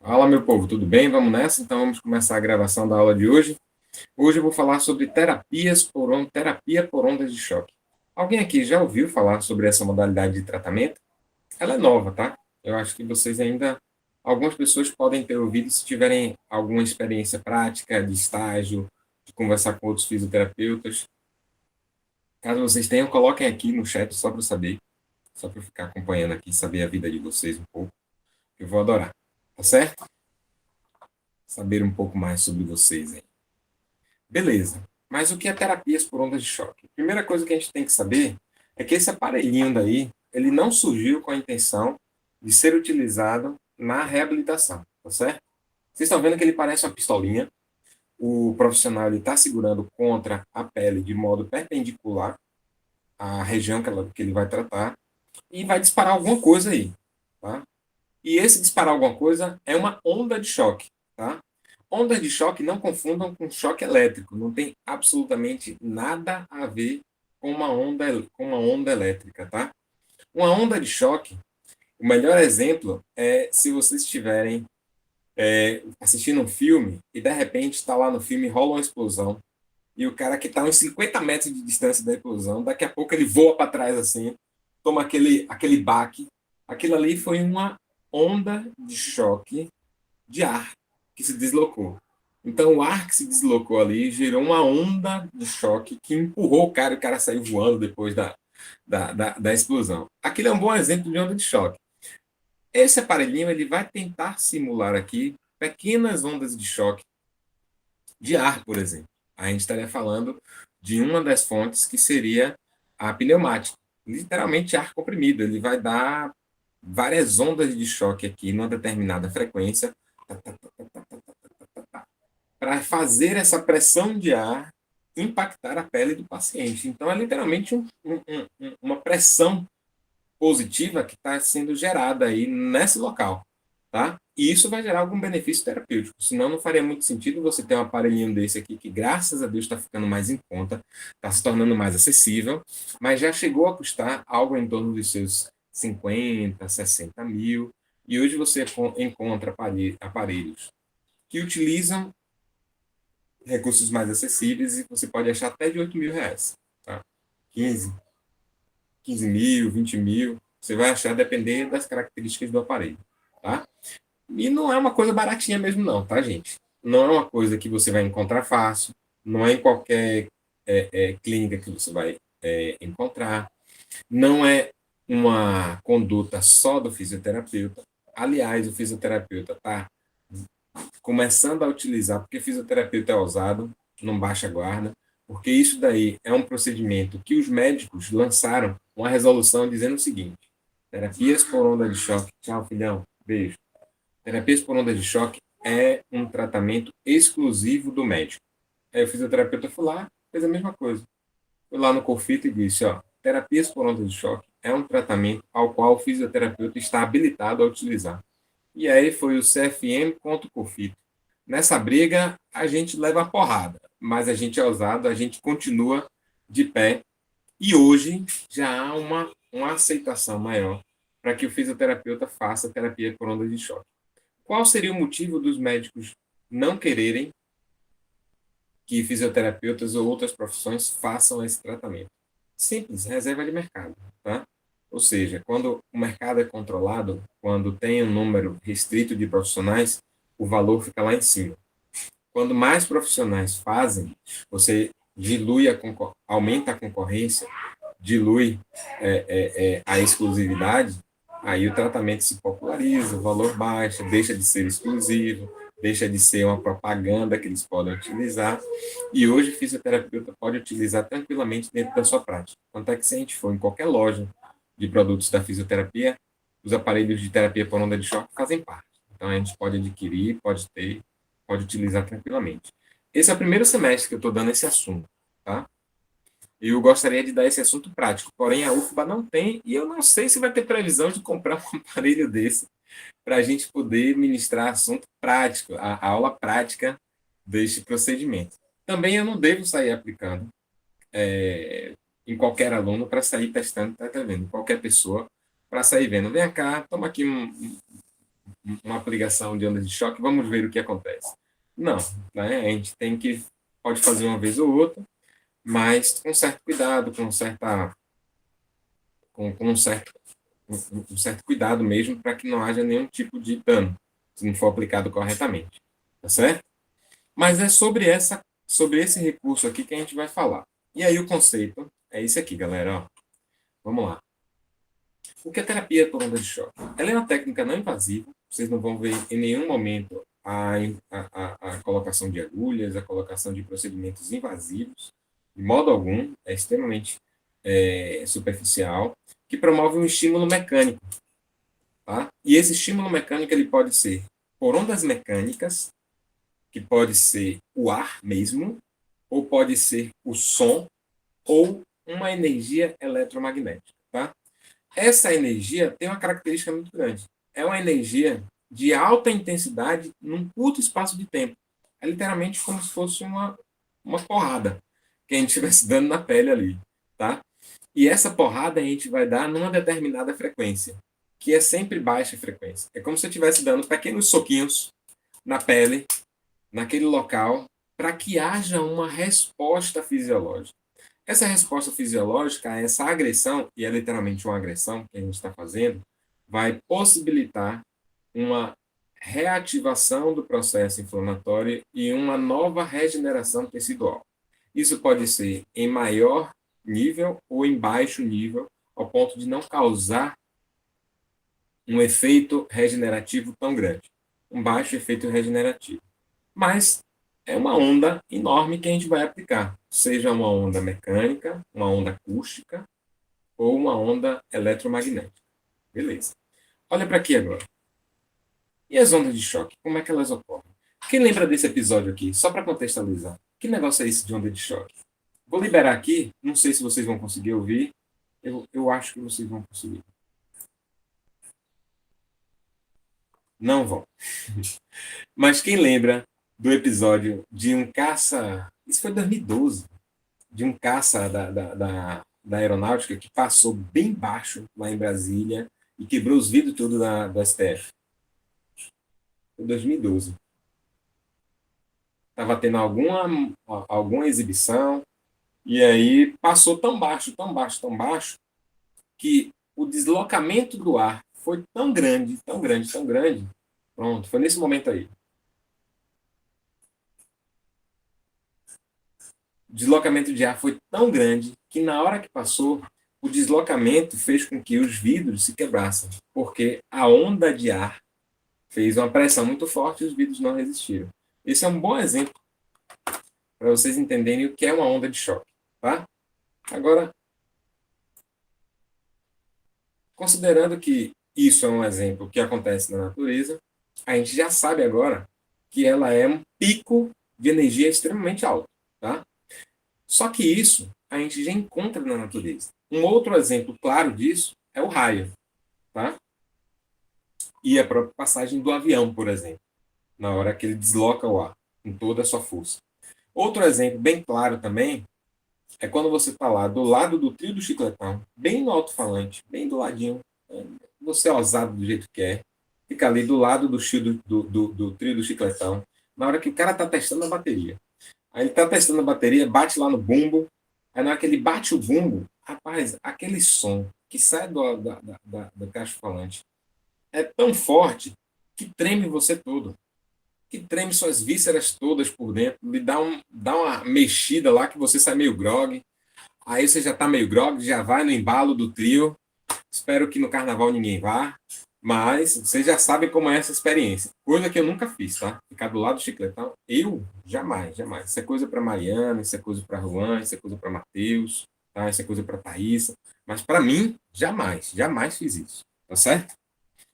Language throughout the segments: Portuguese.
Fala, meu povo, tudo bem? Vamos nessa? Então vamos começar a gravação da aula de hoje. Hoje eu vou falar sobre terapia por ondas de choque. Alguém aqui já ouviu falar sobre essa modalidade de tratamento? Ela é nova, tá? Eu acho que vocês ainda, algumas pessoas podem ter ouvido se tiverem alguma experiência prática, de estágio, de conversar com outros fisioterapeutas. Caso vocês tenham, coloquem aqui no chat só para eu saber, só para eu ficar acompanhando aqui, saber a vida de vocês um pouco. Eu vou adorar, tá certo? Saber um pouco mais sobre vocês aí. Beleza. Mas o que é terapias por ondas de choque? A primeira coisa que a gente tem que saber é que esse aparelhinho daí, ele não surgiu com a intenção de ser utilizado na reabilitação, tá certo? Vocês estão vendo que ele parece uma pistolinha. O profissional está segurando contra a pele de modo perpendicular à região que ele vai tratar e vai disparar alguma coisa aí, tá? E esse disparar alguma coisa é uma onda de choque, tá? Ondas de choque não confundam com choque elétrico, não tem absolutamente nada a ver com uma onda elétrica, tá? Uma onda de choque, o melhor exemplo é se vocês estiverem assistindo um filme e de repente está lá no filme rola uma explosão e o cara que está a uns 50 metros de distância da explosão, daqui a pouco ele voa para trás assim, toma aquele baque. Aquilo ali foi uma onda de choque de ar que se deslocou. Então, o ar que se deslocou ali gerou uma onda de choque que empurrou o cara e o cara saiu voando depois da explosão. Aquele é um bom exemplo de onda de choque. Esse aparelhinho ele vai tentar simular aqui pequenas ondas de choque de ar, por exemplo. A gente estaria falando de uma das fontes que seria a pneumática. Literalmente ar comprimido. Ele vai dar várias ondas de choque aqui numa determinada frequência para fazer essa pressão de ar impactar a pele do paciente. Então, é literalmente uma pressão positiva que está sendo gerada aí nesse local, tá? E isso vai gerar algum benefício terapêutico, senão não faria muito sentido você ter um aparelhinho desse aqui que, graças a Deus, está ficando mais em conta, está se tornando mais acessível, mas já chegou a custar algo em torno dos seus 50, 60 mil, e hoje você encontra aparelhos que utilizam recursos mais acessíveis e você pode achar até de 8 mil reais. Tá? 15, 15 mil, 20 mil, você vai achar dependendo das características do aparelho. Tá? E não é uma coisa baratinha mesmo não, tá, gente? Não é uma coisa que você vai encontrar fácil, não é em qualquer clínica que você vai encontrar, não é uma conduta só do fisioterapeuta. Aliás, o fisioterapeuta está começando a utilizar, porque fisioterapeuta é ousado, não baixa a guarda, porque isso daí é um procedimento que os médicos lançaram uma resolução dizendo o seguinte: terapias por onda de choque, tchau filhão, beijo. Terapias por onda de choque é um tratamento exclusivo do médico. Aí o fisioterapeuta foi lá, fez a mesma coisa. Foi lá no Confito e disse, ó, terapias por onda de choque é um tratamento ao qual o fisioterapeuta está habilitado a utilizar. E aí foi o CFM contra o Confito. Nessa briga, a gente leva a porrada, mas a gente é ousado, a gente continua de pé. E hoje já há uma aceitação maior para que o fisioterapeuta faça terapia por onda de choque. Qual seria o motivo dos médicos não quererem que fisioterapeutas ou outras profissões façam esse tratamento? Simples, reserva de mercado, tá? Ou seja, quando o mercado é controlado, quando tem um número restrito de profissionais, o valor fica lá em cima. Quando mais profissionais fazem, você dilui aumenta a concorrência, dilui a exclusividade, aí o tratamento se populariza, o valor baixa, deixa de ser exclusivo, deixa de ser uma propaganda que eles podem utilizar. E hoje o fisioterapeuta pode utilizar tranquilamente dentro da sua prática. Tanto é que se a gente for em qualquer loja de produtos da fisioterapia, os aparelhos de terapia por onda de choque fazem parte. Então a gente pode adquirir, pode ter, pode utilizar tranquilamente. Esse é o primeiro semestre que eu estou dando esse assunto, tá? Eu gostaria de dar esse assunto prático, porém a UFBA não tem, e eu não sei se vai ter previsão de comprar um aparelho desse para a gente poder ministrar assunto prático, a aula prática deste procedimento. Também eu não devo sair aplicando em qualquer aluno para sair testando, tá vendo? Qualquer pessoa para sair vendo. Vem cá, toma aqui uma aplicação de onda de choque, vamos ver o que acontece. Não, né? A gente pode fazer uma vez ou outra, mas com certo cuidado, com um certo cuidado mesmo, para que não haja nenhum tipo de dano, se não for aplicado corretamente. Tá certo? Mas é sobre esse recurso aqui que a gente vai falar. E aí o conceito é esse aqui, galera. Ó. Vamos lá. O que é terapia por onda de choque? Ela é uma técnica não invasiva. Vocês não vão ver em nenhum momento a colocação de agulhas, a colocação de procedimentos invasivos. De modo algum. É extremamente superficial. Que promove um estímulo mecânico. Tá? E esse estímulo mecânico ele pode ser por ondas mecânicas, que pode ser o ar mesmo, ou pode ser o som, ou uma energia eletromagnética. Tá? Essa energia tem uma característica muito grande. É uma energia de alta intensidade num curto espaço de tempo. É literalmente como se fosse uma porrada que a gente estivesse dando na pele ali. Tá? E essa porrada a gente vai dar numa determinada frequência, que é sempre baixa frequência. É como se eu estivesse dando pequenos soquinhos na pele, naquele local, para que haja uma resposta fisiológica. Essa resposta fisiológica a essa agressão, e é literalmente uma agressão que a gente está fazendo, vai possibilitar uma reativação do processo inflamatório e uma nova regeneração tecidual. Isso pode ser em maior nível ou em baixo nível, ao ponto de não causar um efeito regenerativo tão grande. Um baixo efeito regenerativo. Mas é uma onda enorme que a gente vai aplicar, seja uma onda mecânica, uma onda acústica ou uma onda eletromagnética. Beleza. Olha para aqui agora. E as ondas de choque? Como é que elas ocorrem? Quem lembra desse episódio aqui? Só para contextualizar. Que negócio é esse de onda de choque? Vou liberar aqui. Não sei se vocês vão conseguir ouvir. Eu acho que vocês vão conseguir. Não vão. Mas quem lembra do episódio de um caça. Isso foi em 2012. De um caça da aeronáutica que passou bem baixo lá em Brasília e quebrou os vidros tudo do STF. Foi 2012. Estava tendo alguma exibição e aí passou tão baixo, tão baixo, tão baixo, que o deslocamento do ar foi tão grande, tão grande, tão grande. Pronto, foi nesse momento aí. O deslocamento de ar foi tão grande que na hora que passou, o deslocamento fez com que os vidros se quebrassem, porque a onda de ar fez uma pressão muito forte e os vidros não resistiram. Esse é um bom exemplo para vocês entenderem o que é uma onda de choque. Tá? Agora, considerando que isso é um exemplo que acontece na natureza, a gente já sabe agora que ela é um pico de energia extremamente alto. Tá? Só que isso a gente já encontra na natureza. Um outro exemplo claro disso é o raio. Tá? E a própria passagem do avião, por exemplo, na hora que ele desloca o ar com toda a sua força. Outro exemplo bem claro também é quando você está lá do lado do trio do chicletão, bem no alto-falante, bem do ladinho, você é ousado do jeito que é, fica ali do lado do trio do chicletão, na hora que o cara está testando a bateria. Aí ele está testando a bateria, bate lá no bumbo, aí na hora que ele bate o bumbo, rapaz, aquele som que sai da caixa falante é tão forte que treme você todo. Que treme suas vísceras todas por dentro, lhe dá uma mexida lá que você sai meio grogue. Aí você já está meio grogue, já vai no embalo do trio. Espero que no carnaval ninguém vá, mas vocês já sabem como é essa experiência. Coisa que eu nunca fiz, tá? Ficar do lado do chicletão, eu jamais, jamais. Isso é coisa para Mariana, isso é coisa para Juan, isso é coisa para Matheus, tá? Isso é coisa para Thaísa. Mas para mim, jamais, jamais fiz isso. Tá certo?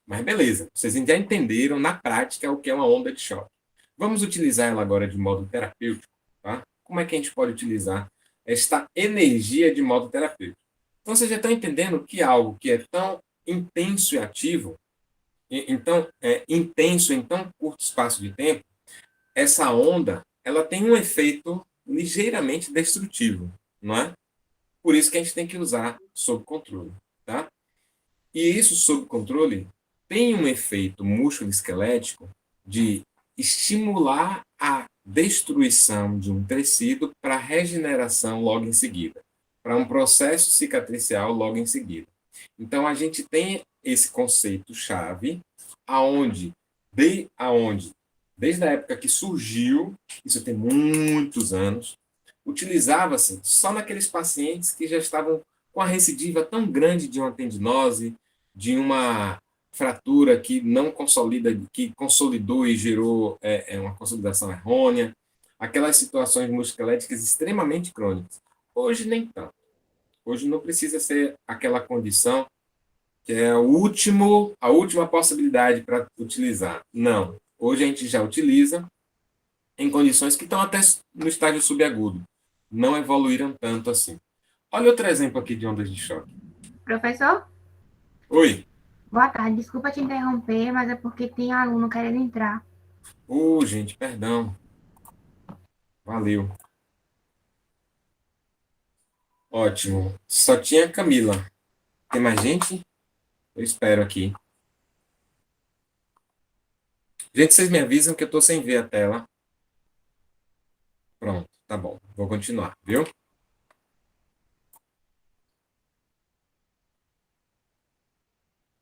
Mas beleza, vocês já entenderam na prática o que é uma onda de choque. Vamos utilizar ela agora de modo terapêutico. Tá? Como é que a gente pode utilizar esta energia de modo terapêutico? Então vocês já estão entendendo que algo que é tão intenso e ativo, então é intenso em tão curto espaço de tempo, essa onda ela tem um efeito ligeiramente destrutivo, não é? Por isso que a gente tem que usar sob controle, tá? E isso sob controle tem um efeito músculo-esquelético de estimular a destruição de um tecido para regeneração logo em seguida, para um processo cicatricial logo em seguida. Então, a gente tem esse conceito-chave, aonde, desde a época que surgiu, isso tem muitos anos, utilizava-se só naqueles pacientes que já estavam com a recidiva tão grande de uma tendinose, de uma fratura que não consolida, que consolidou e gerou uma consolidação errônea, aquelas situações musculoesqueléticas extremamente crônicas. Hoje nem tanto. Hoje não precisa ser aquela condição que é a última possibilidade para utilizar. Não. Hoje a gente já utiliza em condições que estão até no estágio subagudo. Não evoluíram tanto assim. Olha outro exemplo aqui de ondas de choque. Professor, Oi. boa tarde. Desculpa te interromper, mas é porque tem aluno querendo entrar. Gente, perdão. Valeu. Ótimo. Só tinha a Camila. Tem mais gente? Eu espero aqui. Gente, vocês me avisam que eu estou sem ver a tela. Pronto, tá bom. Vou continuar, viu?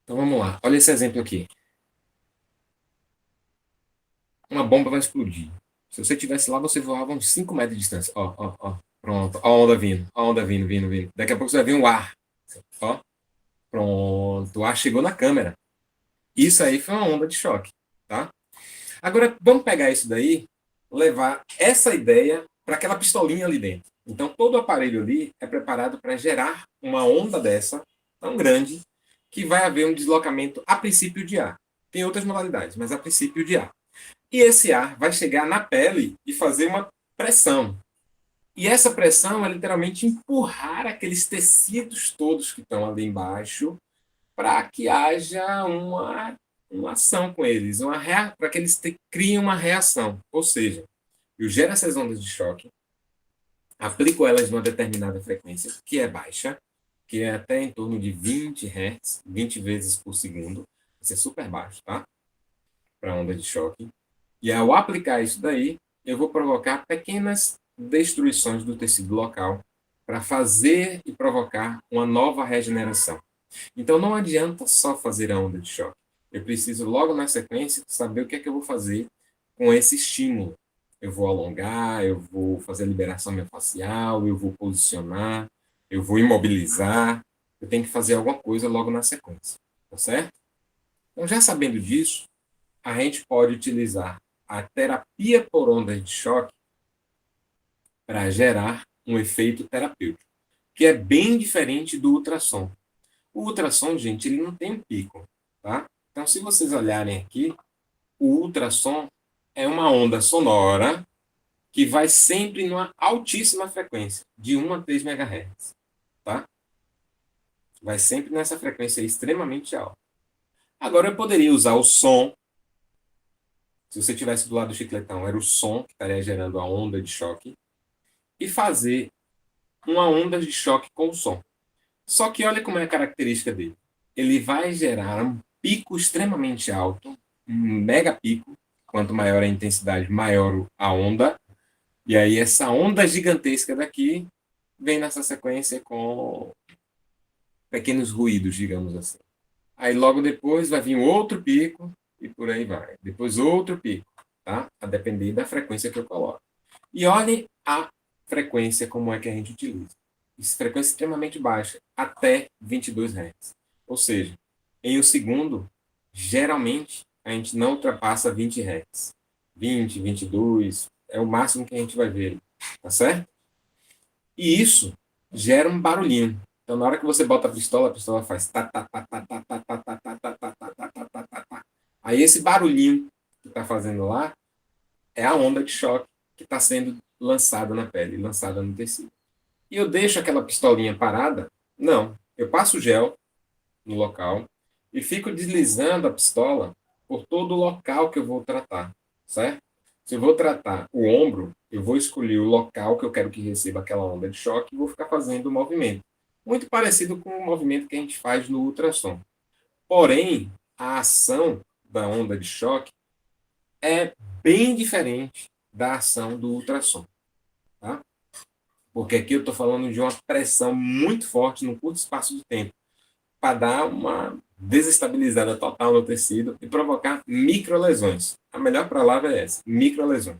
Então vamos lá. Olha esse exemplo aqui. Uma bomba vai explodir. Se você estivesse lá, você voava uns 5 metros de distância. Ó, ó, ó. Pronto. Ó a onda vindo. Ó a onda vindo, vindo, vindo. Daqui a pouco você vai ver um ar. Ó. Pronto. O ar chegou na câmera. Isso aí foi uma onda de choque, tá? Agora, vamos pegar isso daí, levar essa ideia para aquela pistolinha ali dentro. Então, todo o aparelho ali é preparado para gerar uma onda dessa, tão grande, que vai haver um deslocamento a princípio de ar. Tem outras modalidades, mas a princípio de ar. E esse ar vai chegar na pele e fazer uma pressão. E essa pressão é literalmente empurrar aqueles tecidos todos que estão ali embaixo para que haja uma ação com eles, para que eles criem uma reação. Ou seja, eu gero essas ondas de choque, aplico elas numa determinada frequência, que é baixa, que é até em torno de 20 Hz, 20 vezes por segundo. Isso é super baixo, tá? Para onda de choque. E ao aplicar isso daí, eu vou provocar pequenas destruições do tecido local para fazer e provocar uma nova regeneração. Então não adianta só fazer a onda de choque. Eu preciso logo na sequência saber o que é que eu vou fazer com esse estímulo. Eu vou alongar, eu vou fazer a liberação miofascial, eu vou posicionar, eu vou imobilizar. Eu tenho que fazer alguma coisa logo na sequência, tá certo? Então já sabendo disso, a gente pode utilizar a terapia por ondas de choque para gerar um efeito terapêutico, que é bem diferente do ultrassom. O ultrassom, gente, ele não tem um pico, tá? Então, se vocês olharem aqui, o ultrassom é uma onda sonora que vai sempre numa altíssima frequência, de 1 a 3 MHz, tá? Vai sempre nessa frequência extremamente alta. Agora, eu poderia usar o som. Se você estivesse do lado do chicletão, era o som que estaria gerando a onda de choque, e fazer uma onda de choque com o som. Só que olha como é a característica dele. Ele vai gerar um pico extremamente alto, um mega pico. Quanto maior a intensidade, maior a onda. E aí essa onda gigantesca daqui vem nessa sequência com pequenos ruídos, digamos assim. Aí logo depois vai vir um outro pico e por aí vai. Depois outro pico, tá? A depender da frequência que eu coloco. E olhem a frequência como é que a gente utiliza. Frequência extremamente baixa, até 22 Hz. Ou seja, em um segundo, geralmente, a gente não ultrapassa 20 Hz. 20, 22, é o máximo que a gente vai ver. Tá certo? E isso gera um barulhinho. Então, na hora que você bota a pistola faz tá, tá, tá, tá, tá, tá, tá, tá, tá, tá, tá, tá, tá, tá, tá, tá. Aí esse barulhinho que está fazendo lá é a onda de choque que está sendo lançada na pele, lançada no tecido. E eu deixo aquela pistolinha parada? Não. Eu passo gel no local e fico deslizando a pistola por todo o local que eu vou tratar, certo? Se eu vou tratar o ombro, eu vou escolher o local que eu quero que receba aquela onda de choque e vou ficar fazendo o movimento. Muito parecido com o movimento que a gente faz no ultrassom. Porém, a ação da onda de choque é bem diferente da ação do ultrassom, tá? Porque aqui eu estou falando de uma pressão muito forte no curto espaço de tempo, para dar uma desestabilizada total no tecido e provocar microlesões. A melhor palavra é essa, microlesões.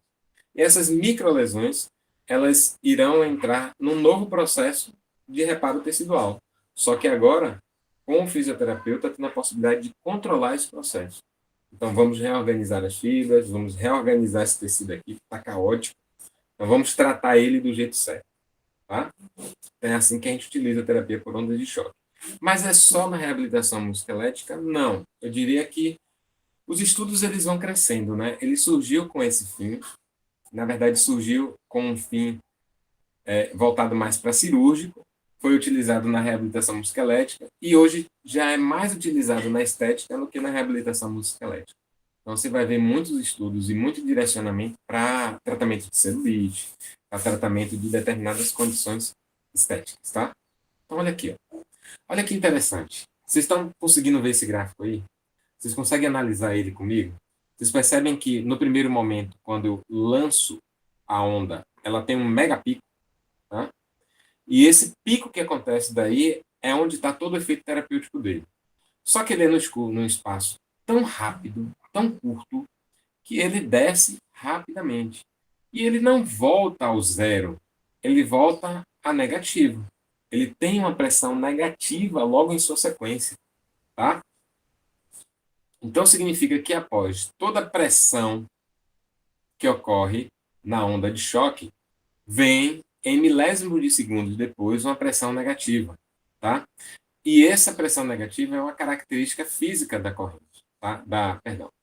E essas microlesões, elas irão entrar num novo processo de reparo tecidual. Só que agora, com o fisioterapeuta, tem a possibilidade de controlar esse processo. Então, vamos reorganizar as fibras, vamos reorganizar esse tecido aqui, que está caótico. Então, vamos tratar ele do jeito certo. Tá? É assim que a gente utiliza a terapia por ondas de choque. Mas é só na reabilitação musculoesquelética? Não. Eu diria que os estudos eles vão crescendo, né? Ele surgiu com esse fim. Na verdade, surgiu com um fim voltado mais para cirúrgico, foi utilizado na reabilitação musculoesquelética e hoje já é mais utilizado na estética do que na reabilitação musculoesquelética. Então, você vai ver muitos estudos e muito direcionamento para tratamento de celulite, para tratamento de determinadas condições estéticas, tá? Então, olha aqui, ó. Olha que interessante. Vocês estão conseguindo ver esse gráfico aí? Vocês conseguem analisar ele comigo? Vocês percebem que, no primeiro momento, quando eu lanço a onda, ela tem um mega pico, tá? E esse pico que acontece daí é onde está todo o efeito terapêutico dele. Só que ele é num espaço tão rápido, tão curto, que ele desce rapidamente. E ele não volta ao zero, ele volta a negativo. Ele tem uma pressão negativa logo em sua sequência, tá? Então significa que após toda pressão que ocorre na onda de choque, vem em milésimos de segundos depois uma pressão negativa, tá? E essa pressão negativa é uma característica física da corrente, tá?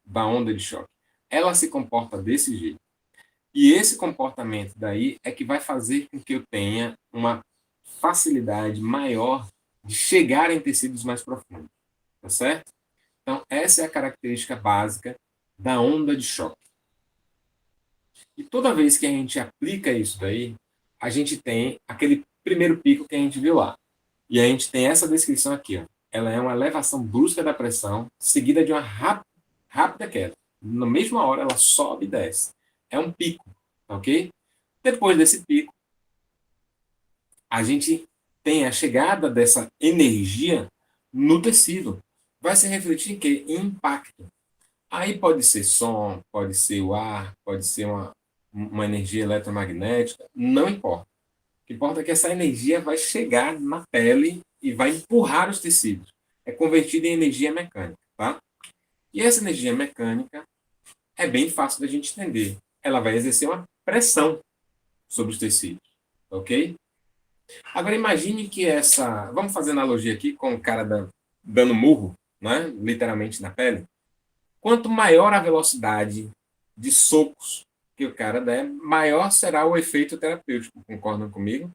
Da onda de choque. Ela se comporta desse jeito. E esse comportamento daí é que vai fazer com que eu tenha uma facilidade maior de chegar em tecidos mais profundos, tá certo? Então, essa é a característica básica da onda de choque. E toda vez que a gente aplica isso daí, a gente tem aquele primeiro pico que a gente viu lá. E a gente tem essa descrição aqui, ó. Ela é uma elevação brusca da pressão, seguida de uma rápida queda. Na mesma hora, ela sobe e desce. É um pico, ok? Depois desse pico, a gente tem a chegada dessa energia no tecido. Vai se refletir em quê? Em impacto. Aí pode ser som, pode ser o ar, pode ser uma energia eletromagnética, não importa. O que importa é que essa energia vai chegar na pele e vai empurrar os tecidos. É convertida em energia mecânica, tá? E essa energia mecânica é bem fácil da gente entender. Ela vai exercer uma pressão sobre os tecidos, ok? Agora imagine que essa... Vamos fazer analogia aqui com o cara dando murro, né? Literalmente na pele. Quanto maior a velocidade de socos que o cara der, maior será o efeito terapêutico. Concordam comigo?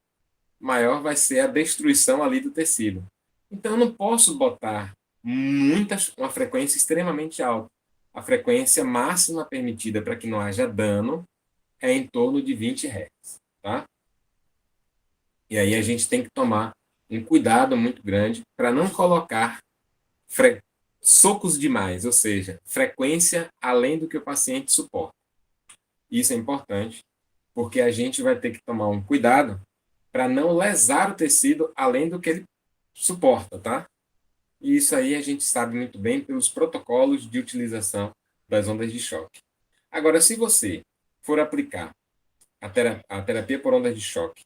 Maior vai ser a destruição ali do tecido. Então, eu não posso botar uma frequência extremamente alta. A frequência máxima permitida para que não haja dano é em torno de 20 Hz. Tá? E aí a gente tem que tomar um cuidado muito grande para não colocar socos demais, ou seja, frequência além do que o paciente suporta. Isso é importante, porque a gente vai ter que tomar um cuidado para não lesar o tecido além do que ele suporta, tá? E isso aí a gente sabe muito bem pelos protocolos de utilização das ondas de choque. Agora, se você for aplicar a terapia por ondas de choque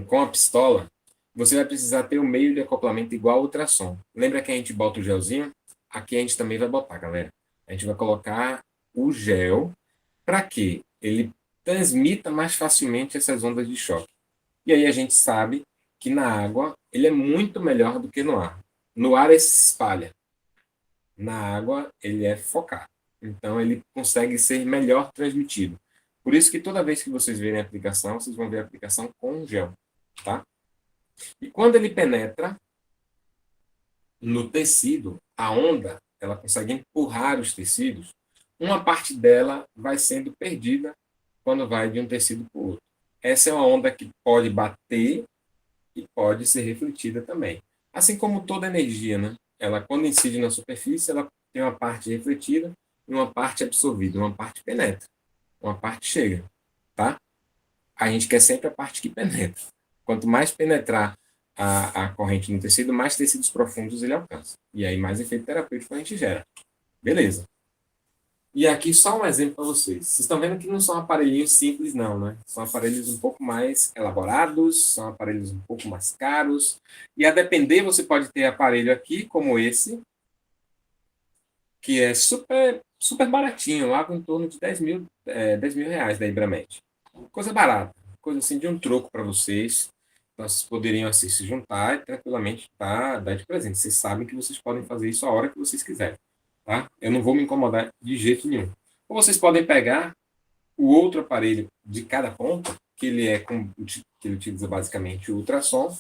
com a pistola, você vai precisar ter um meio de acoplamento igual ao ultrassom. Lembra que a gente bota o gelzinho? Aqui a gente também vai botar, galera. A gente vai colocar o gel para que ele transmita mais facilmente essas ondas de choque. E aí a gente sabe que na água ele é muito melhor do que no ar. No ar ele se espalha. Na água ele é focado. Então ele consegue ser melhor transmitido. Por isso que toda vez que vocês verem a aplicação, vocês vão ver a aplicação com gel, tá? E quando ele penetra no tecido, a onda, ela consegue empurrar os tecidos, uma parte dela vai sendo perdida quando vai de um tecido para o outro. Essa é uma onda que pode bater e pode ser refletida também. Assim como toda energia, né? ela quando incide na superfície, ela tem uma parte refletida e uma parte absorvida, uma parte penetra, uma parte chega, tá? A gente quer sempre a parte que penetra. Quanto mais penetrar a corrente no tecido, mais tecidos profundos ele alcança. E aí mais efeito terapêutico a gente gera. Beleza. E aqui só um exemplo para vocês. Vocês estão vendo que não são aparelhinhos simples, não, né? São aparelhos um pouco mais elaborados, são aparelhos um pouco mais caros. E a depender, você pode ter aparelho aqui, como esse, que é super, super baratinho, algo em torno de 10 mil reais da Ibramed. Coisa barata, coisa assim de um troco para vocês. Então, vocês poderiam assim, se juntar e tranquilamente dar de presente. Vocês sabem que vocês podem fazer isso a hora que vocês quiserem. Tá? Eu não vou me incomodar de jeito nenhum. Ou vocês podem pegar o outro aparelho de cada ponta, que ele utiliza basicamente o ultrassom,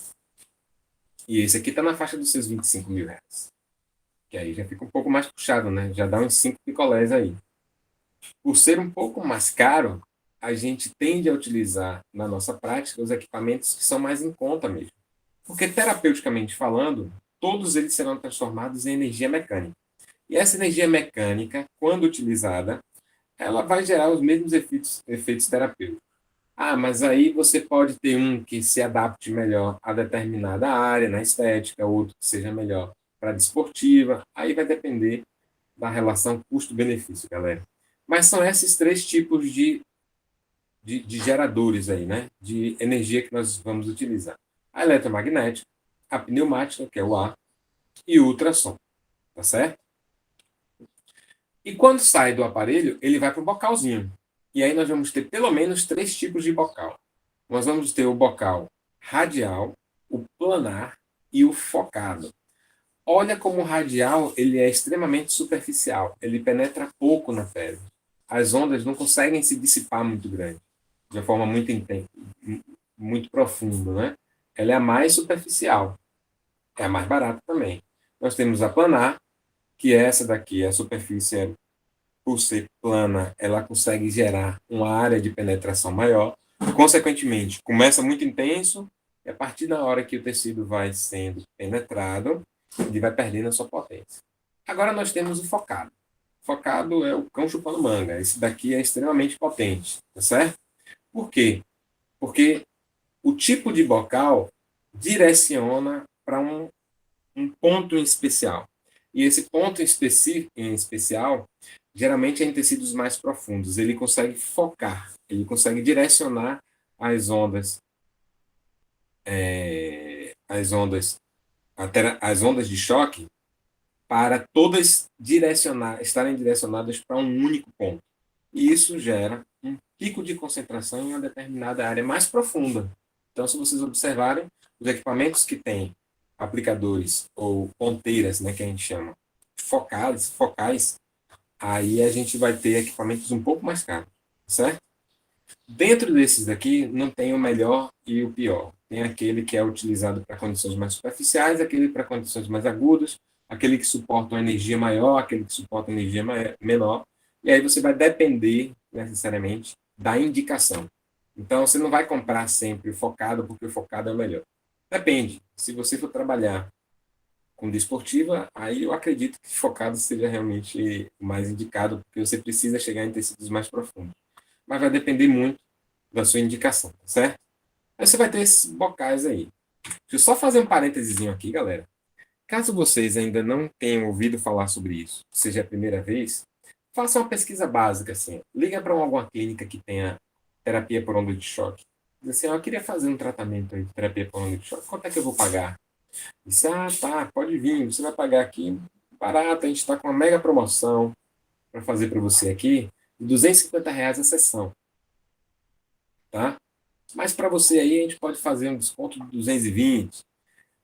e esse aqui está na faixa dos seus 25 mil reais. Que aí já fica um pouco mais puxado, né? Já dá uns 5 picolés aí. Por ser um pouco mais caro, a gente tende a utilizar na nossa prática os equipamentos que são mais em conta mesmo. Porque, terapeuticamente falando, todos eles serão transformados em energia mecânica. E essa energia mecânica, quando utilizada, ela vai gerar os mesmos efeitos terapêuticos. Ah, mas aí você pode ter um que se adapte melhor a determinada área, na estética, outro que seja melhor para a desportiva. Aí vai depender da relação custo-benefício, galera. Mas são esses três tipos de geradores aí, né? De energia que nós vamos utilizar. A eletromagnética, a pneumática, que é o ar, e o ultrassom, tá certo? E quando sai do aparelho, ele vai para o bocalzinho. E aí nós vamos ter pelo menos três tipos de bocal. Nós vamos ter o bocal radial, o planar e o focado. Olha como o radial ele é extremamente superficial. Ele penetra pouco na pele. As ondas não conseguem se dissipar muito grande, de uma forma muito intensa, muito profunda, né? Ela é a mais superficial. É a mais barata também. Nós temos a planar, que é essa daqui, a superfície, por ser plana, ela consegue gerar uma área de penetração maior. Consequentemente, começa muito intenso e a partir da hora que o tecido vai sendo penetrado, ele vai perdendo a sua potência. Agora nós temos o focado. Focado é o cão chupando manga. Esse daqui é extremamente potente, tá certo? Por quê? Porque o tipo de bocal direciona para um ponto em especial. E esse ponto em especial, geralmente é em tecidos mais profundos. Ele consegue focar, ele consegue direcionar as ondas, as ondas, as ondas de choque para todas estarem direcionadas para um único ponto. E isso gera um pico de concentração em uma determinada área mais profunda. Então, se vocês observarem, os equipamentos que têm aplicadores ou ponteiras, né, que a gente chama, focais, aí a gente vai ter equipamentos um pouco mais caros, certo? Dentro desses daqui, não tem o melhor e o pior. Tem aquele que é utilizado para condições mais superficiais, aquele para condições mais agudas, aquele que suporta uma energia maior, aquele que suporta uma energia menor. E aí você vai depender, necessariamente, da indicação. Então, você não vai comprar sempre o focado, porque o focado é o melhor. Depende. Se você for trabalhar com desportiva, aí eu acredito que focado seja realmente o mais indicado, porque você precisa chegar em tecidos mais profundos. Mas vai depender muito da sua indicação, tá certo? Aí você vai ter esses bocais aí. Deixa eu só fazer um parênteses aqui, galera. Caso vocês ainda não tenham ouvido falar sobre isso, seja a primeira vez, faça uma pesquisa básica, assim. Liga para alguma clínica que tenha terapia por onda de choque. Diz assim, eu queria fazer um tratamento aí de terapia por onda de choque. Quanto é que eu vou pagar? Diz, tá, pode vir. Você vai pagar aqui barato. A gente está com uma mega promoção para fazer para você aqui. De R$ 250 a sessão. Tá? Mas para você aí, a gente pode fazer um desconto de 220.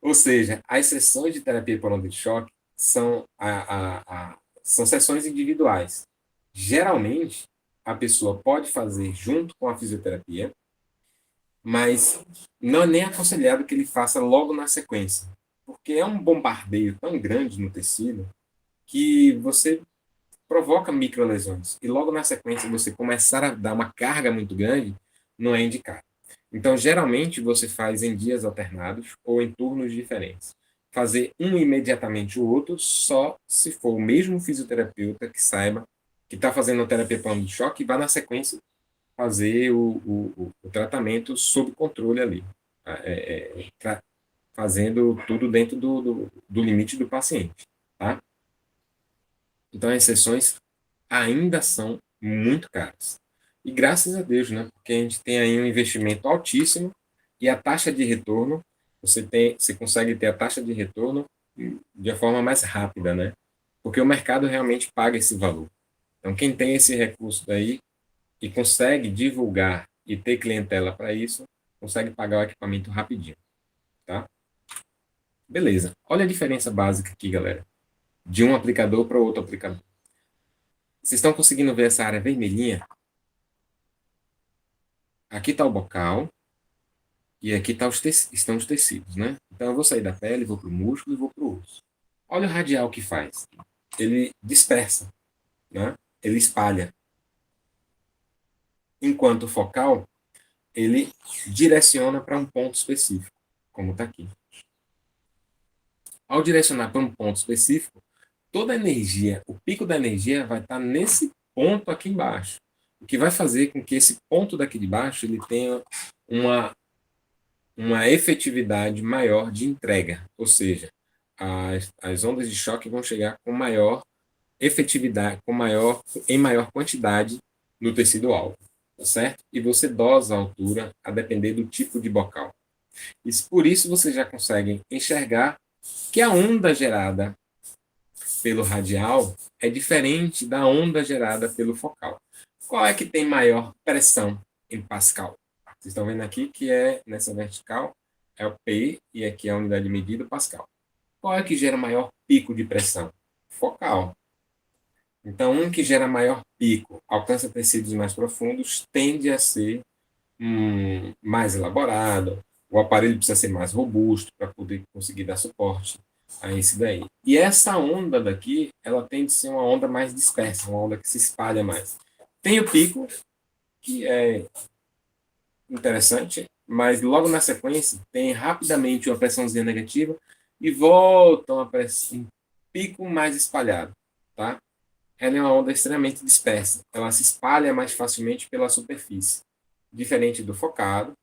Ou seja, as sessões de terapia por onda de choque são sessões individuais. Geralmente, a pessoa pode fazer junto com a fisioterapia, mas não é nem aconselhado que ele faça logo na sequência, porque é um bombardeio tão grande no tecido que você provoca microlesões. E logo na sequência você começar a dar uma carga muito grande, não é indicado. Então, geralmente, você faz em dias alternados ou em turnos diferentes. fazer um imediatamente o outro, só se for o mesmo fisioterapeuta que saiba que está fazendo a terapia plano de choque e vai na sequência fazer o tratamento sob controle ali, fazendo tudo dentro do limite do paciente, tá? Então, as sessões ainda são muito caras. E graças a Deus, né? Porque a gente tem aí um investimento altíssimo e a taxa de retorno, você consegue ter a taxa de retorno de uma forma mais rápida, né? Porque o mercado realmente paga esse valor. Então, quem tem esse recurso daí e consegue divulgar e ter clientela para isso, consegue pagar o equipamento rapidinho, tá? Beleza. Olha a diferença básica aqui, galera, de um aplicador para outro aplicador. Vocês estão conseguindo ver essa área vermelhinha? Aqui está o bocal e aqui estão os tecidos, né? Então eu vou sair da pele, vou para o músculo e vou para o osso. Olha o radial que faz. Ele dispersa, né? Ele espalha. Enquanto o focal, ele direciona para um ponto específico, como está aqui. Ao direcionar para um ponto específico, toda a energia, o pico da energia vai estar nesse ponto aqui embaixo. O que vai fazer com que esse ponto daqui de baixo ele tenha uma, uma efetividade maior de entrega. Ou seja, as ondas de choque vão chegar com maior efetividade, em maior quantidade no tecido alvo, tá certo? E você dosa a altura a depender do tipo de bocal. E por isso você já consegue enxergar que a onda gerada pelo radial é diferente da onda gerada pelo focal. Qual é que tem maior pressão em Pascal? Vocês estão vendo aqui que é nessa vertical é o P e aqui é a unidade de medida, o Pascal. Qual é que gera maior pico de pressão? Focal. Então, um que gera maior pico, alcança tecidos mais profundos, tende a ser mais elaborado, o aparelho precisa ser mais robusto para poder conseguir dar suporte a esse daí. E essa onda daqui, ela tende a ser uma onda mais dispersa, uma onda que se espalha mais. Tem o pico, que é interessante, mas logo na sequência tem rapidamente uma pressãozinha negativa e volta um pico mais espalhado, tá? Ela é uma onda extremamente dispersa, ela se espalha mais facilmente pela superfície, diferente do focado,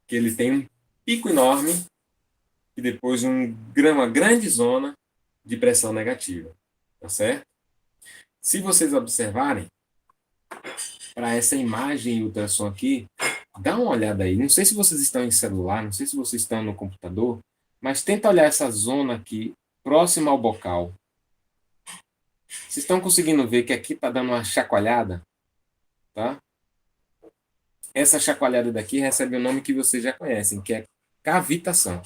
que ele tem um pico enorme e depois uma grande zona de pressão negativa, tá certo? Se vocês observarem, para essa imagem em ultrassom aqui, dá uma olhada aí. Não sei se vocês estão em celular, não sei se vocês estão no computador, mas tenta olhar essa zona aqui, próxima ao bocal. Vocês estão conseguindo ver que aqui está dando uma chacoalhada? Tá? Essa chacoalhada daqui recebe o nome que vocês já conhecem, que é cavitação.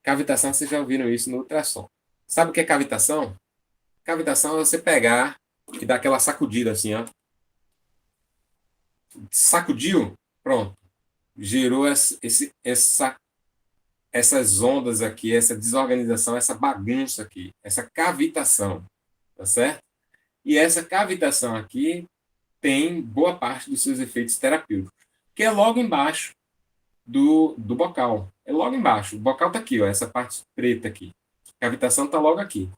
Cavitação, vocês já ouviram isso no ultrassom. Sabe o que é cavitação? Cavitação é você pegar e dar aquela sacudida assim, ó. Sacudiu, pronto. Gerou essas ondas aqui, essa desorganização, essa bagunça aqui, essa cavitação, tá certo? E essa cavitação aqui tem boa parte dos seus efeitos terapêuticos, que é logo embaixo do bocal. É logo embaixo. O bocal está aqui, ó, essa parte preta aqui. A cavitação está logo aqui.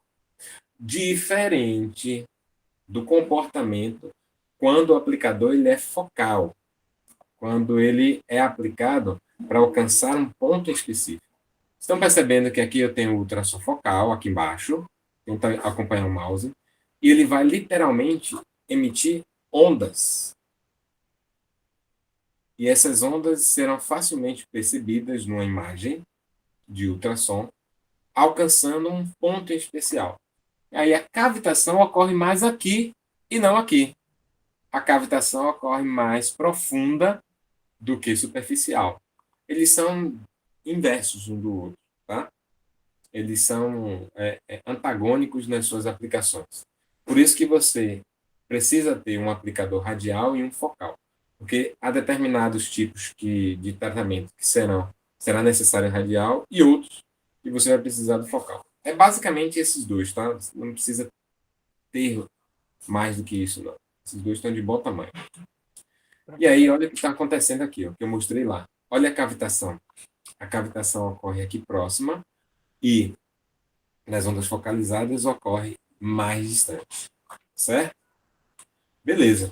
Diferente do comportamento quando o aplicador ele é focal, quando ele é aplicado para alcançar um ponto específico. Estão percebendo que aqui eu tenho o ultrassom focal, aqui embaixo, tenta acompanhar o mouse, e ele vai literalmente emitir ondas. E essas ondas serão facilmente percebidas numa imagem de ultrassom, alcançando um ponto em especial. Aí a cavitação ocorre mais aqui e não aqui. A cavitação ocorre mais profunda do que superficial. Eles são inversos um do outro, tá? Eles são antagônicos nas suas aplicações. Por isso que você precisa ter um aplicador radial e um focal, porque há determinados tipos de tratamento que será necessário radial e outros que você vai precisar do focal. É basicamente esses dois, tá? Não precisa ter mais do que isso, não. Esses dois estão de bom tamanho. E aí, olha o que está acontecendo aqui, ó, que eu mostrei lá. Olha a cavitação. A cavitação ocorre aqui próxima e nas ondas focalizadas ocorre mais distante, certo? Beleza.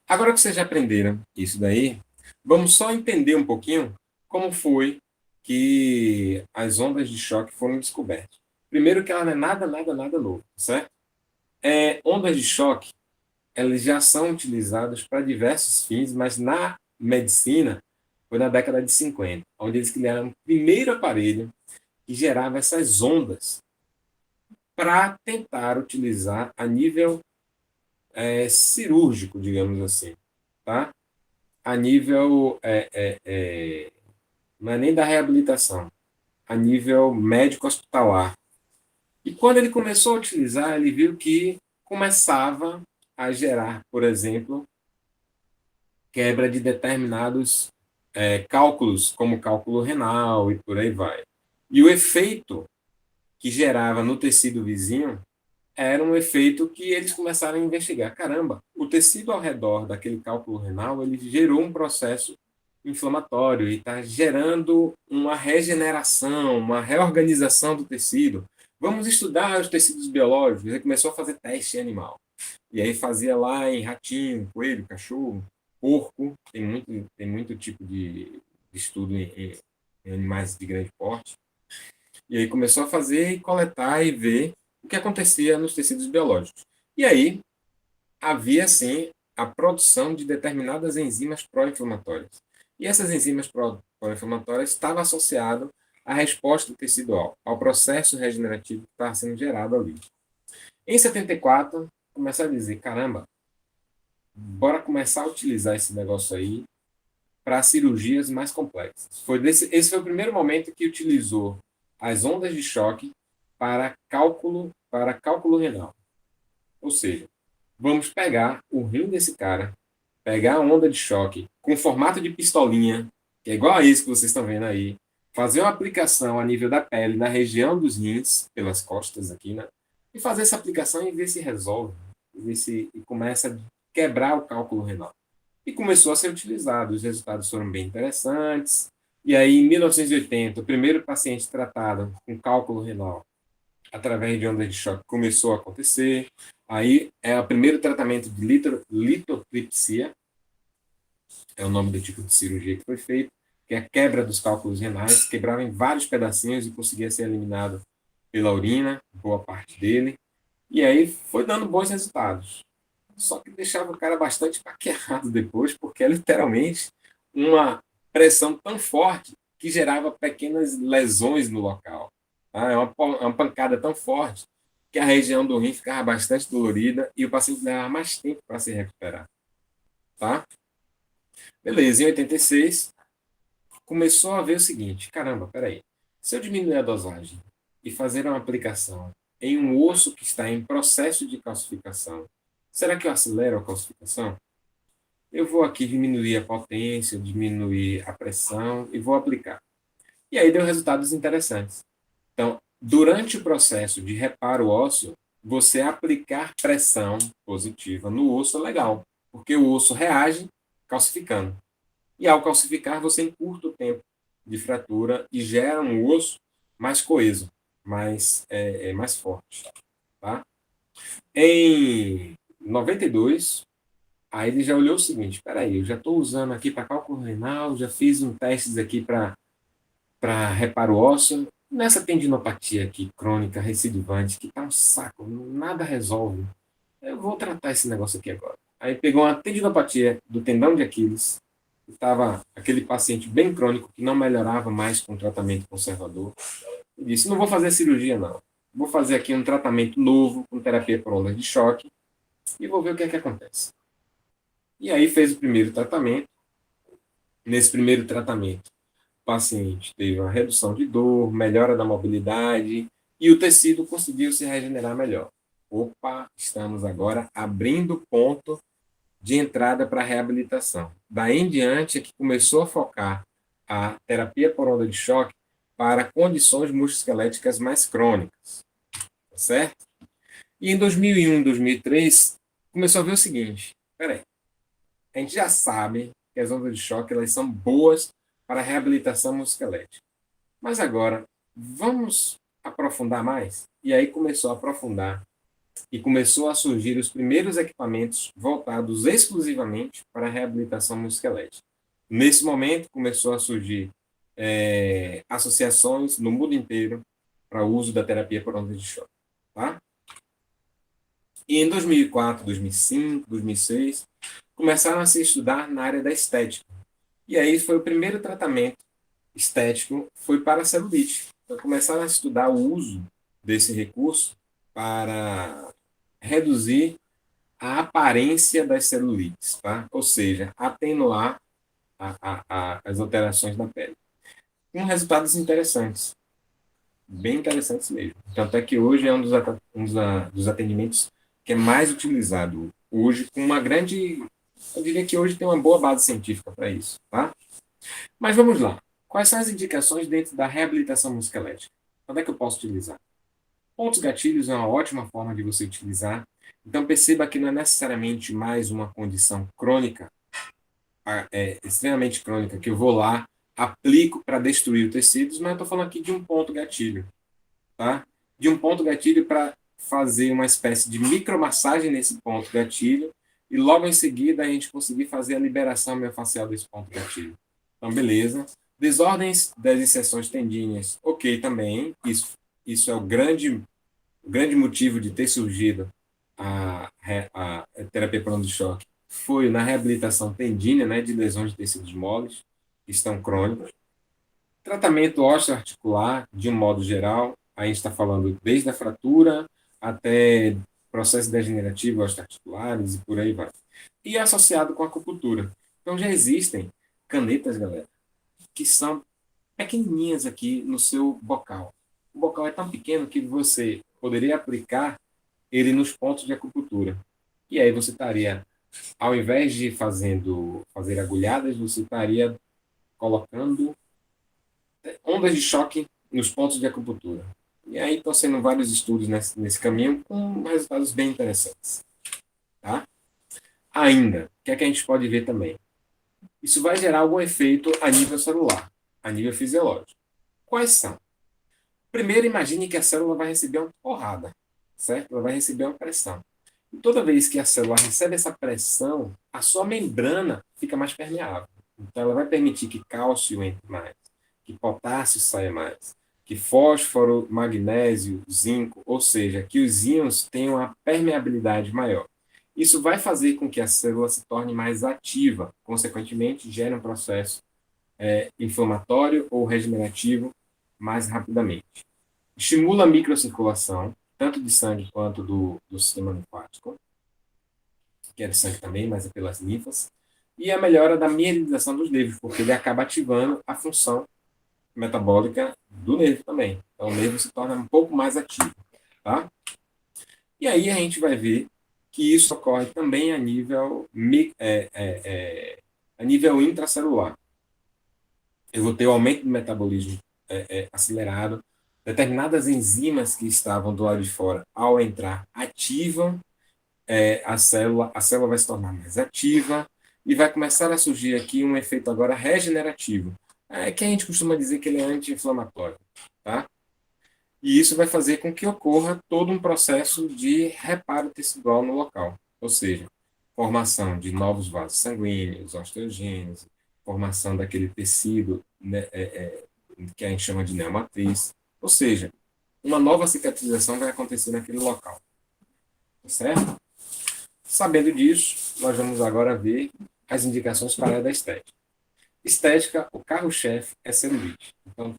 Agora que vocês já aprenderam isso daí, vamos só entender um pouquinho como foi que as ondas de choque foram descobertas. Primeiro que ela não é nada novo, certo? Ondas de choque, elas já são utilizadas para diversos fins, mas na medicina foi na década de 50, onde eles criaram o primeiro aparelho que gerava essas ondas para tentar utilizar a nível cirúrgico, digamos assim, tá? A nível, não é nem da reabilitação, a nível médico-hospitalar. E quando ele começou a utilizar, ele viu que começava a gerar, por exemplo, quebra de determinados cálculos, como cálculo renal e por aí vai. E o efeito que gerava no tecido vizinho era um efeito que eles começaram a investigar. Caramba, o tecido ao redor daquele cálculo renal, ele gerou um processo inflamatório e está gerando uma regeneração, uma reorganização do tecido. Vamos estudar os tecidos biológicos. Ele começou a fazer teste em animal. E aí fazia lá em ratinho, coelho, cachorro, porco. Tem muito tipo de estudo em animais de grande porte. E aí começou a fazer e coletar e ver o que acontecia nos tecidos biológicos. E aí havia, sim, a produção de determinadas enzimas pró-inflamatórias. E essas enzimas pró-inflamatórias estavam associadas à resposta tecidual, ao processo regenerativo que estava sendo gerado ali. Em 74, começaram a dizer, caramba, bora começar a utilizar esse negócio aí para cirurgias mais complexas. Esse foi o primeiro momento que utilizou as ondas de choque para cálculo renal. Ou seja, vamos pegar o rim desse cara, pegar a onda de choque com formato de pistolinha, que é igual a isso que vocês estão vendo aí, fazer uma aplicação a nível da pele, na região dos rins, pelas costas aqui, né? E fazer essa aplicação e ver se resolve, ver se e começa a quebrar o cálculo renal. E começou a ser utilizado. Os resultados foram bem interessantes. E aí, em 1980, o primeiro paciente tratado com cálculo renal através de ondas de choque começou a acontecer. Aí é o primeiro tratamento de litotripsia, é o nome do tipo de cirurgia que foi feito, que é a quebra dos cálculos renais, quebrava em vários pedacinhos e conseguia ser eliminado pela urina, boa parte dele. E aí foi dando bons resultados. Só que deixava o cara bastante paquerado depois, porque é literalmente uma pressão tão forte que gerava pequenas lesões no local. Tá? É uma pancada tão forte que a região do rim ficava bastante dolorida e o paciente levava mais tempo para se recuperar. Tá? Beleza, em 86, começou a ver o seguinte: caramba, peraí, se eu diminuir a dosagem e fazer uma aplicação em um osso que está em processo de calcificação, será que eu acelero a calcificação? Eu vou aqui diminuir a potência, diminuir a pressão e vou aplicar. E aí deu resultados interessantes. Então, durante o processo de reparo ósseo, você aplicar pressão positiva no osso é legal, porque o osso reage calcificando. E ao calcificar, você encurta o tempo de fratura e gera um osso mais coeso, mais forte. Tá? Em 92, aí ele já olhou o seguinte: espera aí, eu já estou usando aqui para cálculo renal, já fiz um testes aqui para reparo ósseo. Nessa tendinopatia aqui, crônica, recidivante, que tá um saco, nada resolve. Eu vou tratar esse negócio aqui agora. Aí pegou uma tendinopatia do tendão de Aquiles, estava aquele paciente bem crônico que não melhorava mais com tratamento conservador. E disse: não vou fazer cirurgia, não. Vou fazer aqui um tratamento novo, com terapia por ondas de choque, e vou ver o que é que acontece. E aí fez o primeiro tratamento. Nesse primeiro tratamento, o paciente teve uma redução de dor, melhora da mobilidade e o tecido conseguiu se regenerar melhor. Opa, estamos agora abrindo ponto de entrada para a reabilitação. Daí em diante é que começou a focar a terapia por onda de choque para condições musculoesqueléticas mais crônicas, tá certo? E em 2001, 2003, começou a ver o seguinte: peraí, a gente já sabe que as ondas de choque elas são boas para a reabilitação musculoesquelética. Mas agora, vamos aprofundar mais? e aí começou a aprofundar e começou a surgir os primeiros equipamentos voltados exclusivamente para a reabilitação musculoesquelética. Nesse momento, começou a surgir associações no mundo inteiro para o uso da terapia por ondas de choque. Tá? E em 2004, 2005, 2006, começaram a se estudar na área da estética. E aí foi o primeiro tratamento estético, foi para a celulite. Então começaram a estudar o uso desse recurso para reduzir a aparência das celulites, tá? Ou seja, atenuar as alterações da pele. Com resultados interessantes, bem interessantes mesmo. Tanto é que hoje é dos atendimentos que é mais utilizado hoje, com uma grande. Eu diria que hoje tem uma boa base científica para isso, tá? Mas vamos lá. Quais são as indicações dentro da reabilitação musculoesquelética? Onde é que eu posso utilizar? Pontos gatilhos é uma ótima forma de você utilizar. Então perceba que não é necessariamente mais uma condição crônica, extremamente crônica, que eu vou lá, aplico para destruir os tecidos, mas eu estou falando aqui de um ponto gatilho, tá? De um ponto gatilho para fazer uma espécie de micromassagem nesse ponto gatilho e logo em seguida a gente conseguir fazer a liberação miofascial desse ponto gatilho. Então, beleza. Desordens das inserções tendíneas, ok também. Isso é o grande motivo de ter surgido a terapia por onda de choque. Foi na reabilitação tendínea, né, de lesões de tecidos moles, que estão crônicos. Tratamento osteoarticular, de um modo geral, a gente está falando desde a fratura até processos degenerativos osteoarticulares e por aí vai. E associado com a acupuntura. Então já existem canetas, galera, que são pequenininhas aqui no seu bocal. O bocal é tão pequeno que você poderia aplicar ele nos pontos de acupuntura. E aí você estaria, ao invés de fazer agulhadas, você estaria colocando ondas de choque nos pontos de acupuntura. E aí estão sendo vários estudos nesse caminho com resultados bem interessantes. Tá? Ainda, o que é que a gente pode ver também? Isso vai gerar algum efeito a nível celular, a nível fisiológico. Quais são? Primeiro, imagine que a célula vai receber uma porrada, certo? Ela vai receber uma pressão. E toda vez que a célula recebe essa pressão, a sua membrana fica mais permeável. Então, ela vai permitir que cálcio entre mais, que potássio saia mais, que fósforo, magnésio, zinco, ou seja, que os íons tenham uma permeabilidade maior. Isso vai fazer com que a célula se torne mais ativa, consequentemente, gere um processo inflamatório ou regenerativo mais rapidamente. Estimula a microcirculação, tanto de sangue quanto do sistema linfático, que é de sangue também, mas é pelas linfas, e a melhora da mielinização dos nervos, porque ele acaba ativando a função metabólica do nervo também. Então, o nervo se torna um pouco mais ativo. Tá? E aí a gente vai ver que isso ocorre também a nível intracelular. Eu vou ter o aumento do metabolismo acelerado, determinadas enzimas que estavam do lado de fora, ao entrar, ativam a célula vai se tornar mais ativa e vai começar a surgir aqui um efeito agora regenerativo, que a gente costuma dizer que ele é anti-inflamatório, tá? E isso vai fazer com que ocorra todo um processo de reparo tecidual no local, ou seja, formação de novos vasos sanguíneos, osteogênese, formação daquele tecido, né, que a gente chama de neomatriz, ou seja, uma nova cicatrização vai acontecer naquele local, tá certo? Sabendo disso, nós vamos agora ver as indicações para a área da estética. Estética, o carro-chefe é celulite. Então,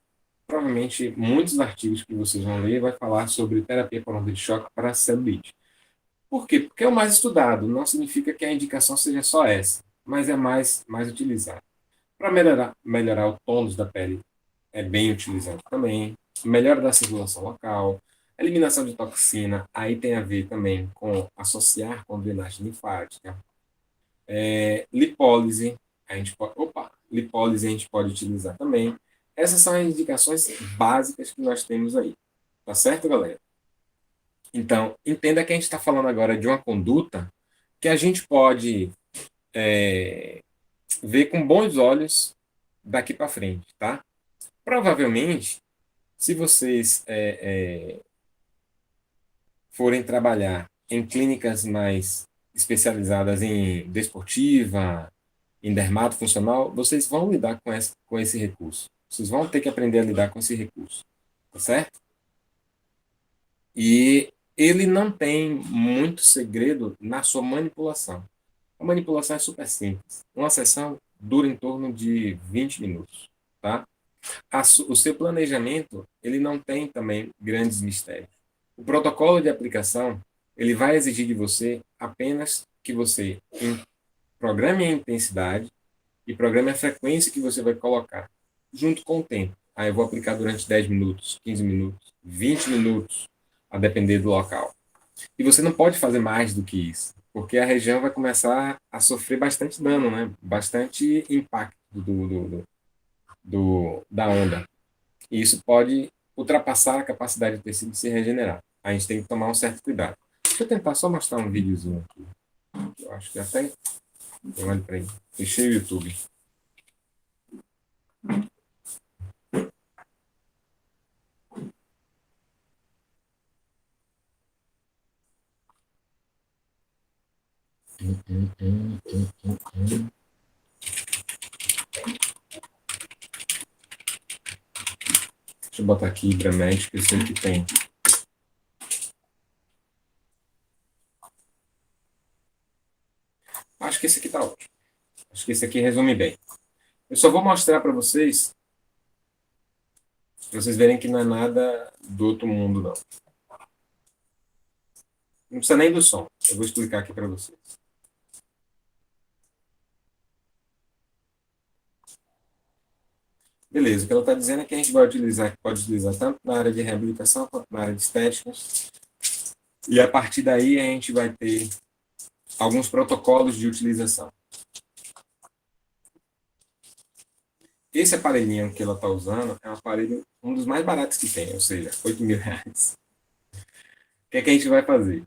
provavelmente, muitos artigos que vocês vão ler vai falar sobre terapia por onda de choque para celulite. Por quê? Porque é o mais estudado. Não significa que a indicação seja só essa, mas é mais utilizado. Para melhorar o tônus da pele, é bem utilizado também. Melhora da circulação local, eliminação de toxina, aí tem a ver também com associar com drenagem linfática. Lipólise, lipólise a gente pode utilizar também. Essas são as indicações básicas que nós temos aí. Tá certo, galera? Então, entenda que a gente está falando agora de uma conduta que a gente pode ver com bons olhos daqui para frente, tá? Provavelmente, se vocês forem trabalhar em clínicas mais especializadas em desportiva, em dermato funcional, vocês vão lidar com esse recurso. Vocês vão ter que aprender a lidar com esse recurso, tá certo? E ele não tem muito segredo na sua manipulação. A manipulação é super simples. Uma sessão dura em torno de 20 minutos, tá? O seu planejamento, ele não tem também grandes mistérios. O protocolo de aplicação, ele vai exigir de você apenas que você programe a intensidade e programe a frequência que você vai colocar, junto com o tempo. Aí eu vou aplicar durante 10 minutos, 15 minutos, 20 minutos, a depender do local. E você não pode fazer mais do que isso, porque a região vai começar a sofrer bastante dano, né? Bastante impacto da onda. E isso pode ultrapassar a capacidade do tecido de se regenerar. A gente tem que tomar um certo cuidado. Deixa eu tentar só mostrar um videozinho aqui. Eu acho que até. Olha para aí. Fechei o YouTube. Deixa eu botar aqui Ibramed, que eu sei que tem. Acho que esse aqui tá ótimo. Acho que esse aqui resume bem. Eu só vou mostrar para vocês verem que não é nada do outro mundo, não. Não precisa nem do som. Eu vou explicar aqui para vocês. Beleza, o que ela está dizendo é que a gente vai utilizar, pode utilizar tanto na área de reabilitação quanto na área de estética. E a partir daí a gente vai ter alguns protocolos de utilização. Esse aparelhinho que ela está usando é um aparelho, um dos mais baratos que tem, ou seja, R$ 8.000. O que é que a gente vai fazer?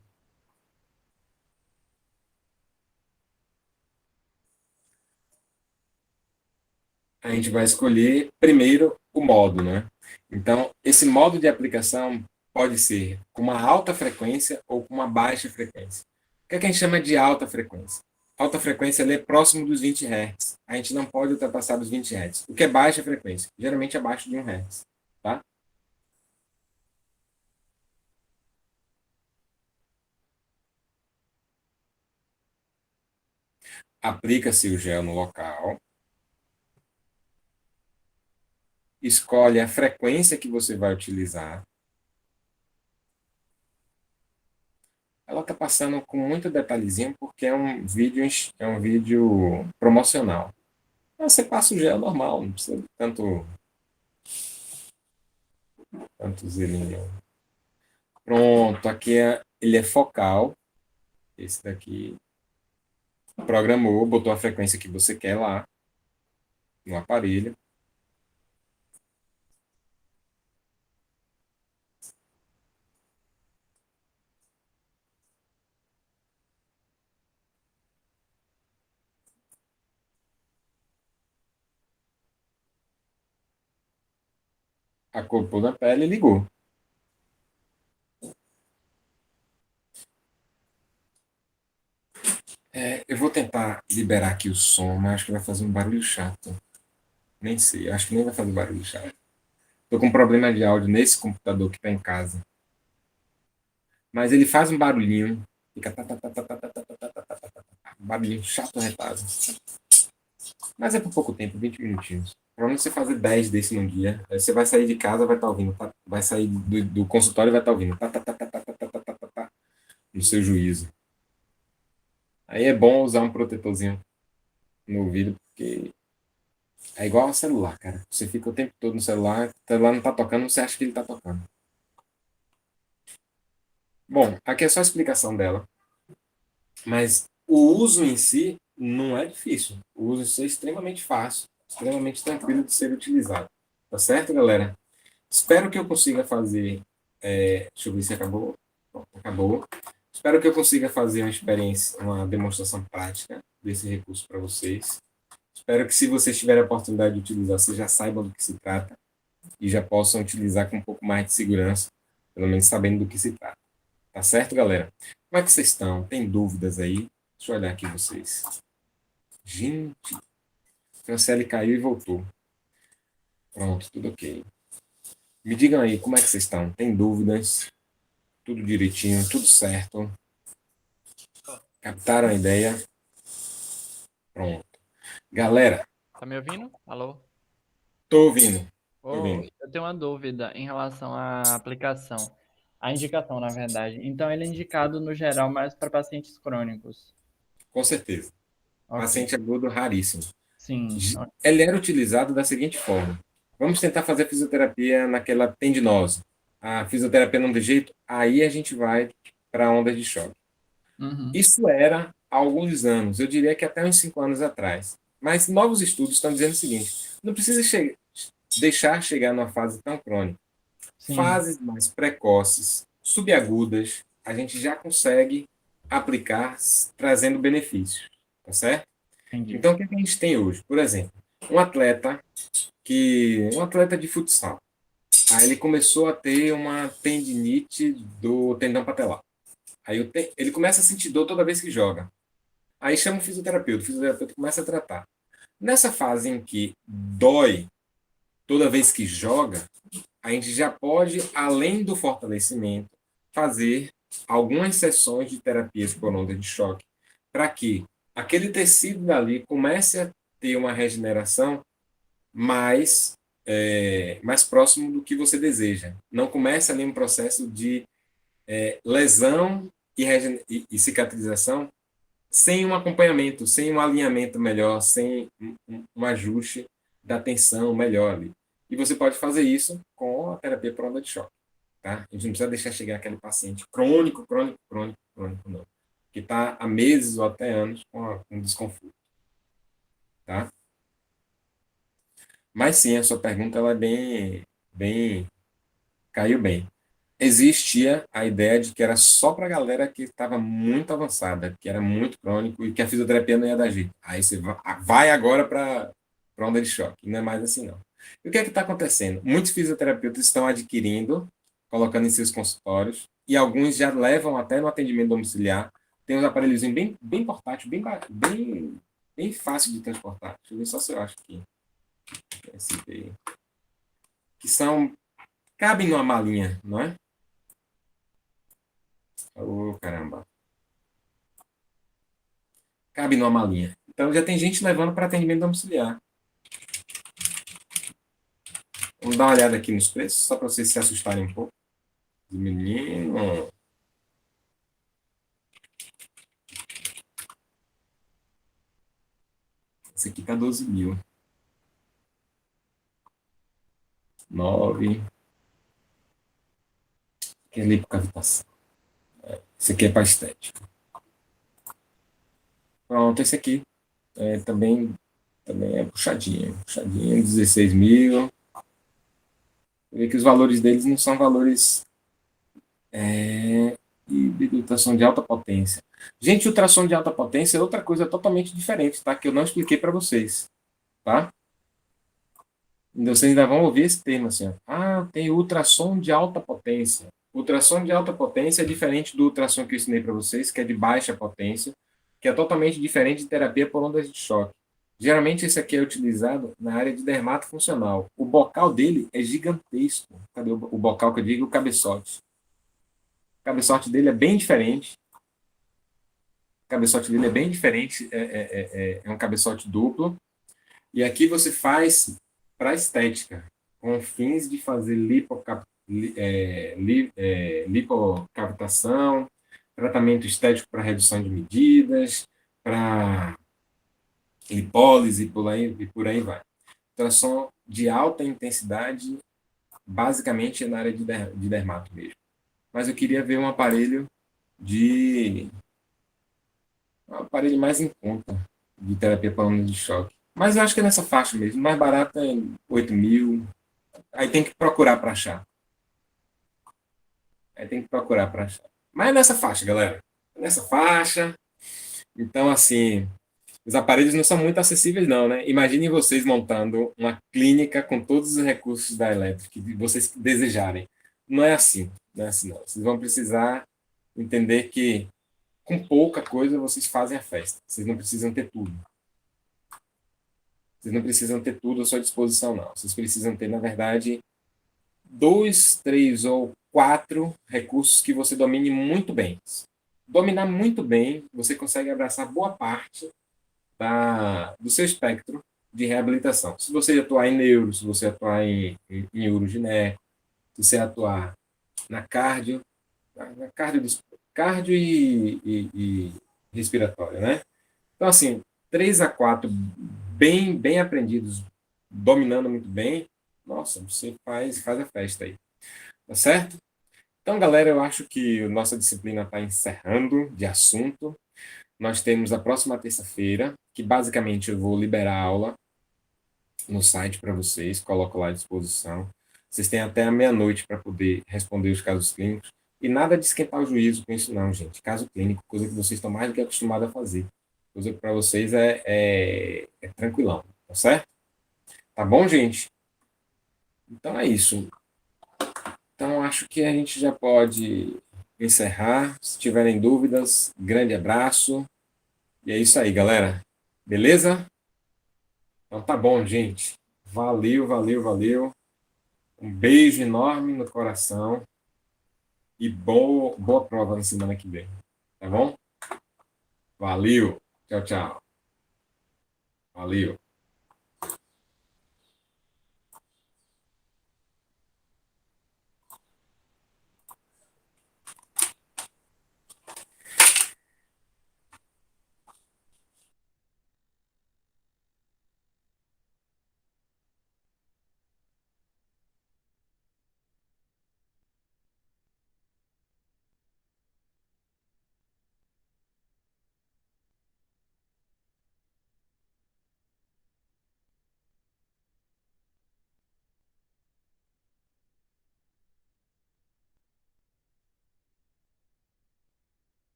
A gente vai escolher primeiro o modo, né? Então, esse modo de aplicação pode ser com uma alta frequência ou com uma baixa frequência. O que é que a gente chama de alta frequência? Alta frequência é próximo dos 20 Hz. A gente não pode ultrapassar os 20 Hz. O que é baixa frequência? Geralmente abaixo de 1 Hz. Tá? Aplica-se o gel no local. Escolhe a frequência que você vai utilizar. Ela está passando com muito detalhezinho porque é um vídeo promocional. Você passa o gel normal, não precisa de tanto zelinho. Pronto, aqui ele é focal. Esse daqui programou, botou a frequência que você quer lá no aparelho. Acoplou na pele e ligou. Eu vou tentar liberar aqui o som, mas acho que vai fazer um barulho chato. Nem sei, acho que nem vai fazer barulho chato. Tô com um problema de áudio nesse computador que está em casa. Mas ele faz um barulhinho. Fica barulhinho chato retado. Mas é por pouco tempo, 20 minutinhos. Provavelmente você fazer 10 desse num dia. Aí você vai sair de casa, vai estar ouvindo. Vai sair do consultório e vai estar ouvindo. No seu juízo. Aí é bom usar um protetorzinho no ouvido, porque é igual ao celular, cara. Você fica o tempo todo no celular, o celular não tá tocando, você acha que ele tá tocando. Bom, aqui é só a explicação dela. Mas o uso em si não é difícil. O uso em si é extremamente fácil, extremamente tranquilo de ser utilizado. Tá certo, galera? Espero que eu consiga fazer. Deixa eu ver se acabou. Bom, acabou. Espero que eu consiga fazer uma experiência, uma demonstração prática desse recurso para vocês. Espero que, se vocês tiverem a oportunidade de utilizar, vocês já saibam do que se trata e já possam utilizar com um pouco mais de segurança, pelo menos sabendo do que se trata. Tá certo, galera? Como é que vocês estão? Tem dúvidas aí? Deixa eu olhar aqui vocês. Gente, Franciele caiu e voltou. Pronto, tudo ok. Me digam aí, como é que vocês estão? Tem dúvidas? Tudo direitinho, tudo certo? Captaram a ideia? Pronto. Galera, Tá me ouvindo? Alô? tô ouvindo. Tô Oh, ouvindo. eu tenho uma dúvida em relação à aplicação. A indicação, na verdade. Então, ele é indicado, no geral, mais para pacientes crônicos. Com certeza. Ok. Paciente agudo raríssimo. Sim. Ele era utilizado da seguinte forma. Vamos tentar fazer fisioterapia naquela tendinose. A fisioterapia não tem jeito, aí a gente vai para ondas de choque. Uhum. Isso era há alguns anos, eu diria que até uns 5 anos atrás. Mas novos estudos estão dizendo o seguinte: não precisa deixar chegar numa fase tão crônica. Sim, Fases mais precoces, subagudas, a gente já consegue aplicar trazendo benefícios, tá certo? entendi. Então, o que a gente tem hoje? Por exemplo, um atleta de futsal. Aí ele começou a ter uma tendinite do tendão patelar. Aí ele começa a sentir dor toda vez que joga. Aí chama o fisioterapeuta começa a tratar. Nessa fase em que dói toda vez que joga, a gente já pode, além do fortalecimento, fazer algumas sessões de terapias por onda de choque, para que aquele tecido dali comece a ter uma regeneração mais, mais próximo do que você deseja. Não comece ali um processo de lesão e cicatrização sem um acompanhamento, sem um alinhamento melhor, sem um ajuste da tensão melhor ali. E você pode fazer isso com a terapia por onda de choque. Tá? A gente não precisa deixar chegar aquele paciente crônico, crônico, crônico, crônico, não. Que está há meses ou até anos com desconforto. Tá? Mas sim, a sua pergunta ela é bem, caiu bem. Existia a ideia de que era só para a galera que estava muito avançada, que era muito crônico e que a fisioterapia não ia dar jeito. Aí você vai agora para onda de choque. Não é mais assim, não. E o que é que está acontecendo? Muitos fisioterapeutas estão adquirindo, colocando em seus consultórios, e alguns já levam até no atendimento domiciliar. Tem uns aparelhos bem portátil, bem fácil de transportar. Deixa eu ver só se eu acho aqui. Que cabem numa malinha, não é? Ô, caramba. Cabe numa malinha. Então já tem gente levando para atendimento domiciliar. Vamos dar uma olhada aqui nos preços, só para vocês se assustarem um pouco. Menino. Esse aqui tá 12 mil. 9. Que é lipocavitação. Esse aqui é para estética. Pronto, esse aqui também é puxadinho. Puxadinho, 16 mil. Você vê que os valores deles não são valores de ultrassom de alta potência. Gente, ultrassom de alta potência é outra coisa totalmente diferente, tá? Que eu não expliquei para vocês, tá? Então, vocês ainda vão ouvir esse termo assim, ó. Ah, tem ultrassom de alta potência. Ultrassom de alta potência é diferente do ultrassom que eu ensinei para vocês, que é de baixa potência, que é totalmente diferente de terapia por ondas de choque. Geralmente esse aqui é utilizado na área de dermato funcional. O bocal dele é gigantesco. Cadê o bocal que eu digo? O cabeçote. O cabeçote dele é bem diferente. O cabeçote dele é bem diferente. É um cabeçote duplo. E aqui você faz para estética, com fins de fazer lipocavitação, tratamento estético para redução de medidas, para lipólise e por aí vai. Ultrassom de alta intensidade, basicamente na área de dermato mesmo. Mas eu queria ver um aparelho mais em conta de terapia para ondas de choque. Mas eu acho que é nessa faixa mesmo. Mais barato é 8 mil. Aí tem que procurar para achar. Mas é nessa faixa, galera. É nessa faixa. Então, assim, os aparelhos não são muito acessíveis, não, né? Imaginem vocês montando uma clínica com todos os recursos da elétrica que vocês desejarem. Não é assim. Não é assim, não. Vocês vão precisar entender que com pouca coisa vocês fazem a festa. Vocês não precisam ter tudo. Vocês não precisam ter tudo à sua disposição, não. Vocês precisam ter, na verdade, 2, 3 ou 4 recursos que você domine muito bem. Dominar muito bem, você consegue abraçar boa parte do seu espectro de reabilitação. Se você atuar em neuro, se você atuar em uroginé, se você atuar na cardio, cardio e respiratório, né? Então, assim, 3 a 4 bem aprendidos, dominando muito bem, nossa, você faz a festa aí, tá certo? Então, galera, eu acho que a nossa disciplina está encerrando de assunto. Nós temos a próxima terça-feira, que basicamente eu vou liberar a aula no site para vocês, coloco lá à disposição. Vocês têm até a meia-noite para poder responder os casos clínicos. E nada de esquentar o juízo com isso, não, gente. Caso clínico, coisa que vocês estão mais do que acostumados a fazer. Coisa que para vocês é tranquilão, tá certo? Tá bom, gente? Então é isso. Então acho que a gente já pode encerrar. Se tiverem dúvidas, grande abraço. E é isso aí, galera. Beleza? Então tá bom, gente. Valeu, valeu, valeu. Um beijo enorme no coração e boa prova na semana que vem. Tá bom? Valeu. Tchau, tchau. Valeu.